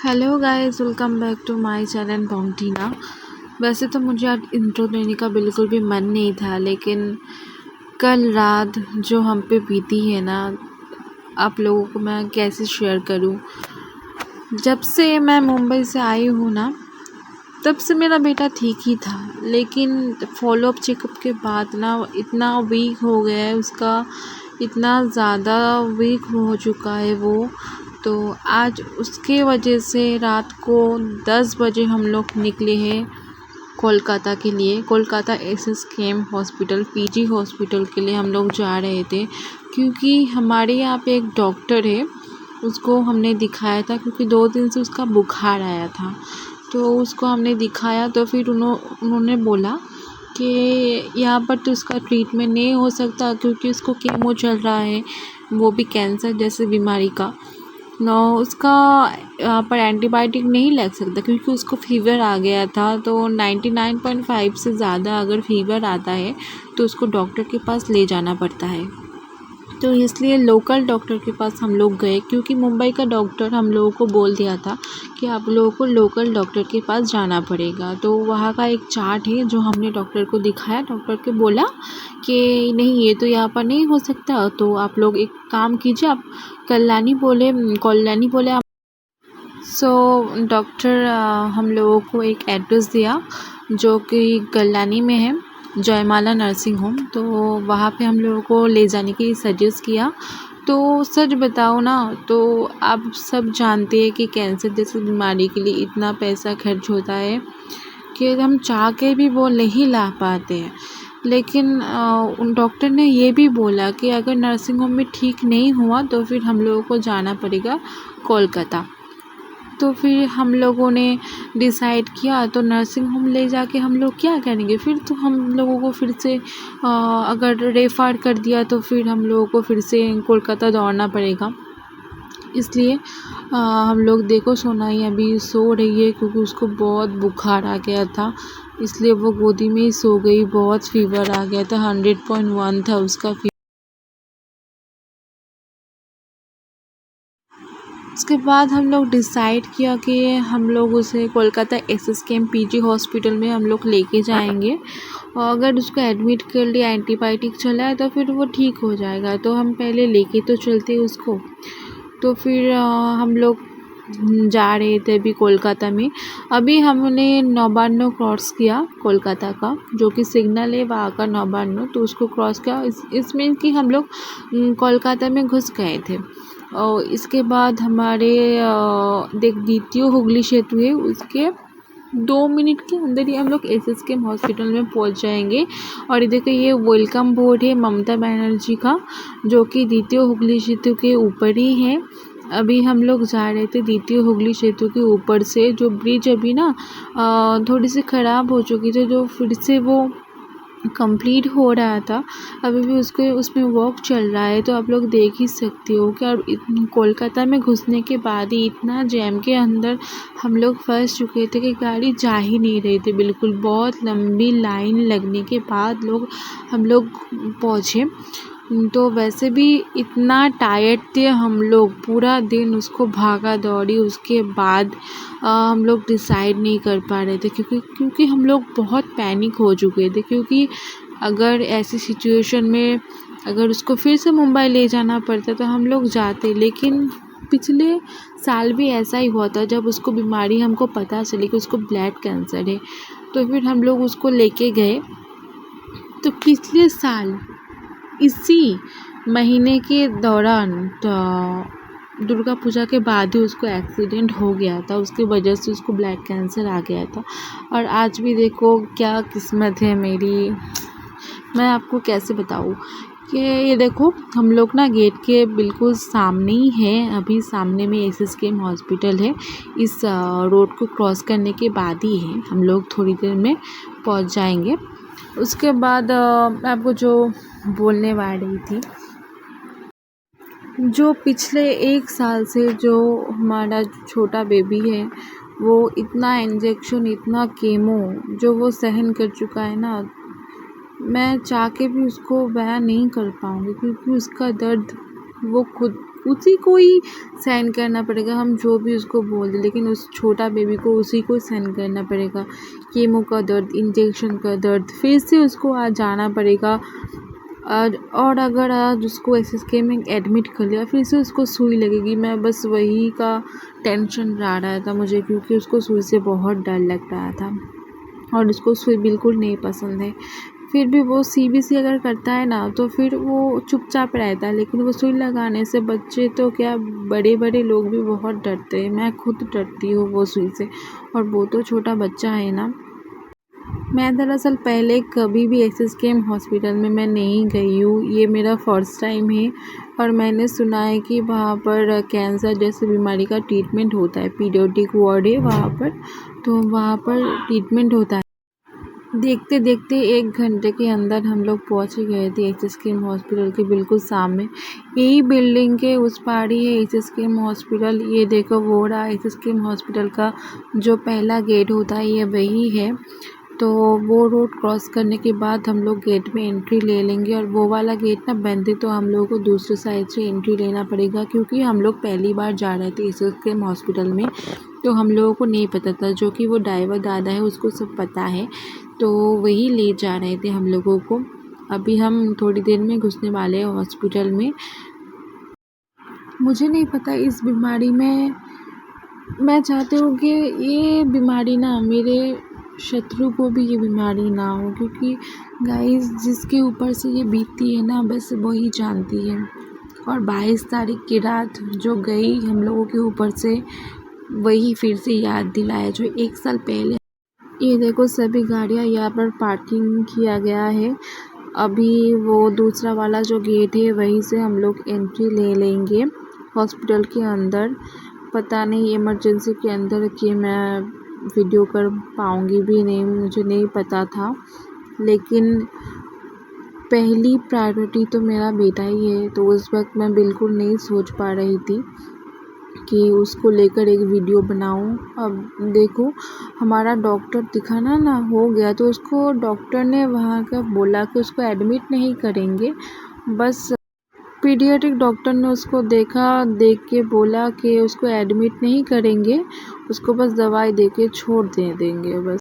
Hello guys, welcome back to my channel बॉन्टीना। वैसे तो मुझे आज इंट्रो देने का बिल्कुल भी मन नहीं था, लेकिन कल रात जो हम पे बीती है ना, आप लोगों को मैं कैसे शेयर करूं। जब से मैं मुंबई से आई हूँ ना, तब से मेरा बेटा ठीक ही था, लेकिन फॉलोअप चेकअप के बाद ना इतना वीक हो गया है उसका, इतना ज़्यादा वीक हो चुका है वो। तो आज उसके वजह से रात को 10 बजे हम लोग निकले हैं कोलकाता के लिए। Kolkata SSKM hospital, PG hospital के लिए हम लोग जा रहे थे, क्योंकि हमारे यहाँ पे एक डॉक्टर है, उसको हमने दिखाया था, क्योंकि 2 दिन से उसका बुखार आया था। तो उसको हमने दिखाया, तो फिर उन्होंने बोला कि यहाँ पर तो इसका ट्रीटमेंट नहीं हो सकता, क्योंकि उसको कीमो चल रहा है, वो भी कैंसर जैसे बीमारी का। नो, उसका यहाँ पर एंटीबायोटिक नहीं लग सकता, क्योंकि उसको फ़ीवर आ गया था। तो 99.5 से ज़्यादा अगर फ़ीवर आता है तो उसको डॉक्टर के पास ले जाना पड़ता है। तो इसलिए लोकल डॉक्टर के पास हम लोग गए, क्योंकि मुंबई का डॉक्टर हम लोगों को बोल दिया था कि आप लोगों को लोकल डॉक्टर के पास जाना पड़ेगा। तो वहाँ का एक चार्ट है जो हमने डॉक्टर को दिखाया। डॉक्टर को बोला कि नहीं, ये तो यहाँ पर नहीं हो सकता, तो आप लोग एक काम कीजिए, आप कल्याणी बोले आप। डॉक्टर हम लोगों को एक एड्रेस दिया जो कि कल्याणी में है, जयमाला नर्सिंग होम। तो वहाँ पे हम लोगों को ले जाने के लिए सजेस्ट किया। तो सच बताओ ना, तो आप सब जानते हैं कि कैंसर जैसी बीमारी के लिए इतना पैसा खर्च होता है कि हम चाह के भी वो नहीं ला पाते हैं। लेकिन उन डॉक्टर ने ये भी बोला कि अगर नर्सिंग होम में ठीक नहीं हुआ तो फिर हम लोगों को जाना पड़ेगा कोलकाता। तो फिर हम लोगों ने डिसाइड किया, तो नर्सिंग होम ले जाके हम लोग क्या करेंगे। फिर तो हम लोगों को फिर से अगर रेफ़र कर दिया तो फिर हम लोगों को फिर से कोलकाता दौड़ना पड़ेगा। इसलिए हम लोग, देखो सोनाई अभी सो रही है, क्योंकि उसको बहुत बुखार आ गया था, इसलिए वो गोदी में ही सो गई। बहुत फ़ीवर आ गया था, 100.1 था उसका फीवर। उसके बाद हम लोग डिसाइड किया कि हम लोग उसे कोलकाता एसएसकेएम पीजी हॉस्पिटल में हम लोग लेके जाएंगे, और अगर उसको एडमिट कर लिया, एंटीबायोटिक चला है, तो फिर वो ठीक हो जाएगा। तो हम पहले लेके तो चलते उसको। तो फिर हम लोग जा रहे थे अभी कोलकाता में। अभी हमने नौबान्नो क्रॉस किया कोलकाता का, जो कि सिग्नल है वहाँ का नौबान्नो, तो उसको क्रॉस किया। इसमें कि हम लोग कोलकाता में घुस गए थे। और इसके बाद हमारे द्वितीय हुगली सेतु है, उसके 2 मिनट के अंदर ही हम लोग एसएसकेएम हॉस्पिटल में पहुंच जाएंगे। और देखो, ये वेलकम बोर्ड है ममता बनर्जी का, जो कि द्वितीय हुगली सेतु के ऊपर ही है। अभी हम लोग जा रहे थे द्वितीय हुगली सेतु के ऊपर से, जो ब्रिज अभी ना थोड़ी सी ख़राब हो चुकी थी, जो फिर से वो कंप्लीट हो रहा था। अभी भी उसमें वर्क चल रहा है। तो आप लोग देख ही सकते हो कि अब कोलकाता में घुसने के बाद ही इतना जैम के अंदर हम लोग फंस चुके थे कि गाड़ी जा ही नहीं रही थी बिल्कुल। बहुत लंबी लाइन लगने के बाद हम लोग पहुँचे। तो वैसे भी इतना टायर्ड थे हम लोग, पूरा दिन उसको भागा दौड़ी। उसके बाद हम लोग डिसाइड नहीं कर पा रहे थे, क्योंकि हम लोग बहुत पैनिक हो चुके थे। क्योंकि अगर ऐसी सिचुएशन में अगर उसको फिर से मुंबई ले जाना पड़ता तो हम लोग जाते। लेकिन पिछले साल भी ऐसा ही हुआ था, जब उसको बीमारी हमको पता चली कि उसको ब्लड कैंसर है, तो फिर हम लोग उसको लेके गए। तो पिछले साल इसी महीने के दौरान दुर्गा पूजा के बाद ही उसको एक्सीडेंट हो गया था, उसकी वजह से उसको ब्लड कैंसर आ गया था। और आज भी देखो क्या किस्मत है मेरी, मैं आपको कैसे बताऊँ कि ये देखो, हम लोग ना गेट के बिल्कुल सामने ही हैं। अभी सामने में एसएसकेएम हॉस्पिटल है। इस रोड को क्रॉस करने के बाद ही है, हम लोग थोड़ी देर में पहुंच जाएंगे। उसके बाद मैं आपको जो बोलने वाली थी, जो पिछले 1 साल से जो हमारा छोटा बेबी है, वो इतना इंजेक्शन, इतना कीमो जो वो सहन कर चुका है ना, मैं चाह के भी उसको बयां नहीं कर पाऊँगी, क्योंकि उसका दर्द वो खुद उसी को ही सहन करना पड़ेगा। हम जो भी उसको बोल दें, लेकिन उस छोटा बेबी को उसी को सहन करना पड़ेगा। कीमो का दर्द, इंजेक्शन का दर्द, फिर से उसको आज जाना पड़ेगा। और अगर आज उसको एसएसके में एडमिट कर लिया, फिर से उसको सुई लगेगी। मैं बस वही का टेंशन रहा था मुझे, क्योंकि उसको सुई से बहुत डर लग रहा था और उसको सुई बिल्कुल नहीं पसंद है। फिर भी वो सीबीसी अगर करता है ना, तो फिर वो चुपचाप रहता है, लेकिन वो सुई लगाने से बच्चे तो क्या, बड़े बड़े लोग भी बहुत डरते हैं। मैं खुद डरती हूँ वो सुई से, और वो तो छोटा बच्चा है ना। मैं दरअसल पहले कभी भी एसएसकेएम हॉस्पिटल में मैं नहीं गई हूँ, ये मेरा फर्स्ट टाइम है। और मैंने सुना है कि वहाँ पर कैंसर जैसी बीमारी का ट्रीटमेंट होता है, पीडियाट्रिक वार्ड है वहाँ पर, तो वहाँ पर ट्रीटमेंट होता है। देखते देखते 1 घंटे के अंदर हम लोग पहुँच ही गए थे एसएसकेएम हॉस्पिटल के बिल्कुल सामने। यही बिल्डिंग के उस पार ही है एसएसकेएम हॉस्पिटल। ये देखो वो रहा एसएसकेएम हॉस्पिटल का जो पहला गेट होता है, ये वही है। तो वो रोड क्रॉस करने के बाद हम लोग गेट में एंट्री ले लेंगे, और वो वाला गेट ना बंद है, तो हम लोगों को दूसरी साइड से एंट्री लेना पड़ेगा, क्योंकि हम लोग पहली बार जा रहे थे एसएसकेएम हॉस्पिटल में, तो हम लोगों को नहीं पता था। जो कि वो ड्राइवर दादा है उसको सब पता है, तो वही ले जा रहे थे हम लोगों को। अभी हम थोड़ी देर में घुसने वाले हैं हॉस्पिटल में। मुझे नहीं पता इस बीमारी में, मैं चाहती हूँ कि ये बीमारी ना मेरे शत्रु को भी ये बीमारी ना हो, क्योंकि गाइस जिसके ऊपर से ये बीतती है ना, बस वही जानती है। और 22 तारीख की रात जो गई हम लोगों के ऊपर से, वही फिर से याद दिलाया जो 1 साल पहले। ये देखो सभी गाड़ियाँ यहाँ पर पार्किंग किया गया है। अभी वो दूसरा वाला जो गेट है वहीं से हम लोग एंट्री ले लेंगे हॉस्पिटल के अंदर। पता नहीं इमरजेंसी के अंदर कि मैं वीडियो कर पाऊँगी भी नहीं, मुझे नहीं पता था। लेकिन पहली प्रायोरिटी तो मेरा बेटा ही है, तो उस वक्त मैं बिल्कुल नहीं सोच पा रही थी कि उसको लेकर एक वीडियो बनाऊं। अब देखो हमारा डॉक्टर दिखाना ना हो गया, तो उसको डॉक्टर ने वहाँ का बोला कि उसको एडमिट नहीं करेंगे। बस पीडियाट्रिक डॉक्टर ने उसको देख के बोला कि उसको एडमिट नहीं करेंगे, उसको बस दवाई दे के छोड़ देंगे बस।